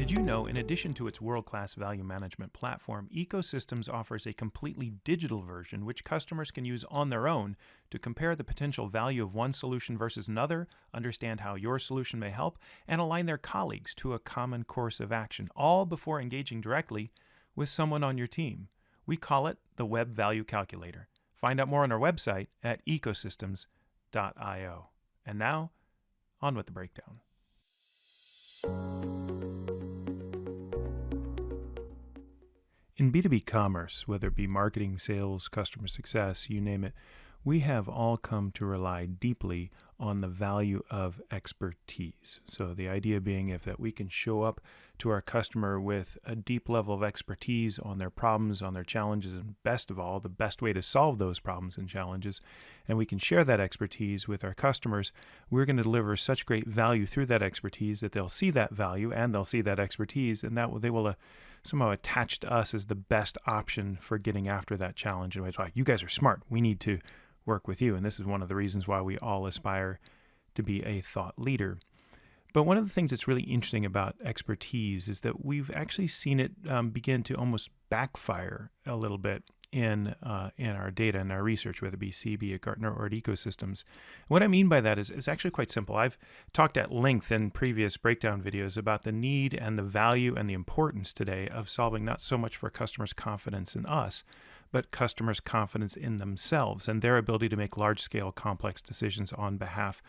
Did you know, in addition to its world-class value management platform, Ecosystems offers a completely digital version which customers can use on their own to compare the potential value of one solution versus another, understand how your solution may help, and align their colleagues to a common course of action, all before engaging directly with someone on your team. We call it the Web Value Calculator. Find out more on our website at ecosystems.io. And now, on with the breakdown. In B2B commerce, whether it be marketing, sales, customer success, you name it, we have all come to rely deeply on the value of expertise. So the idea being if that we can show up to our customer with a deep level of expertise on their problems, on their challenges, and best of all, the best way to solve those problems and challenges, and we can share that expertise with our customers, we're going to deliver such great value through that expertise that they'll see that value and they'll see that expertise, and they will somehow attach to us as the best option for getting after that challenge. And it's like, you guys are smart. We need to work with you. And this is one of the reasons why we all aspire to be a thought leader. But one of the things that's really interesting about expertise is that we've actually seen it begin to almost backfire a little bit in our data and our research, whether it be CB at Gartner or at Ecosystems. What I mean by that is actually quite simple. I've talked at length in previous breakdown videos about the need and the value and the importance today of solving not so much for customers' confidence in us, but customers' confidence in themselves and their ability to make large-scale complex decisions on behalf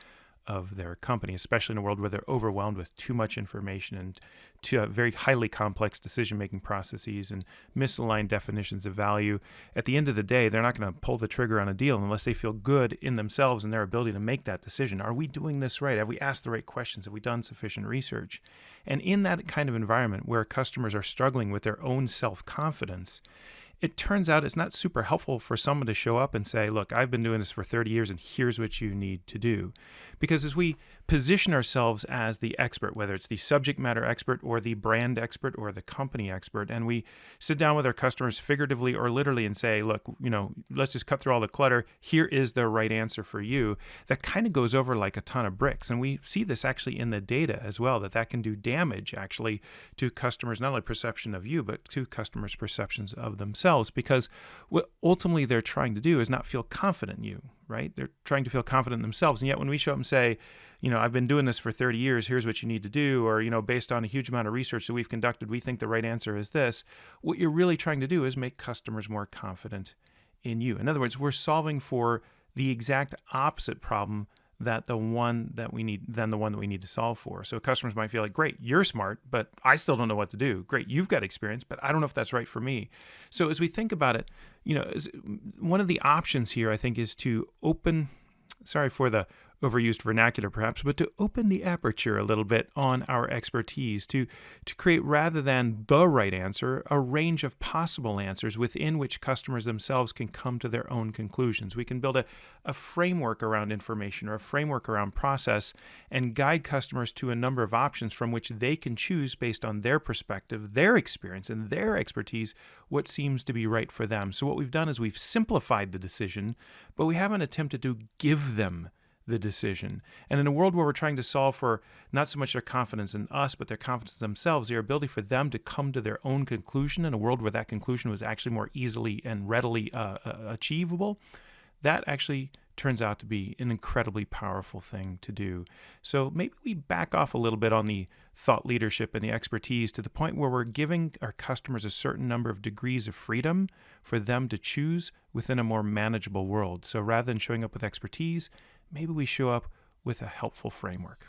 of their company, especially in a world where they're overwhelmed with too much information and very highly complex decision-making processes and misaligned definitions of value. At the end of the day, they're not going to pull the trigger on a deal unless they feel good in themselves and their ability to make that decision. Are we doing this right? Have we asked the right questions? Have we done sufficient research? And in that kind of environment where customers are struggling with their own self-confidence, it turns out it's not super helpful for someone to show up and say, look, I've been doing this for 30 years and here's what you need to do. Because as we position ourselves as the expert, whether it's the subject matter expert or the brand expert or the company expert, and we sit down with our customers figuratively or literally and say, look, let's just cut through all the clutter. Here is the right answer for you. That kind of goes over like a ton of bricks. And we see this actually in the data as well, that can do damage actually to customers, not only perception of you, but to customers' perceptions of themselves. Because what ultimately they're trying to do is not feel confident in you, right? They're trying to feel confident in themselves. And yet when we show up and say, I've been doing this for 30 years, here's what you need to do, or, based on a huge amount of research that we've conducted, we think the right answer is this. What you're really trying to do is make customers more confident in you. In other words, we're solving for the exact opposite problem than the one that we need to solve for. So customers might feel like, great, you're smart, but I still don't know what to do. Great, you've got experience, but I don't know if that's right for me. So as we think about it, one of the options here, I think, is to sorry for the overused vernacular perhaps, but to open the aperture a little bit on our expertise, to create, rather than the right answer, a range of possible answers within which customers themselves can come to their own conclusions. We can build a framework around information or a framework around process and guide customers to a number of options from which they can choose based on their perspective, their experience, and their expertise, what seems to be right for them. So what we've done is we've simplified the decision, but we haven't attempted to give them the decision. And in a world where we're trying to solve for not so much their confidence in us, but their confidence in themselves, their ability for them to come to their own conclusion in a world where that conclusion was actually more easily and readily achievable, that actually turns out to be an incredibly powerful thing to do. So maybe we back off a little bit on the thought leadership and the expertise to the point where we're giving our customers a certain number of degrees of freedom for them to choose within a more manageable world. So rather than showing up with expertise, maybe we show up with a helpful framework.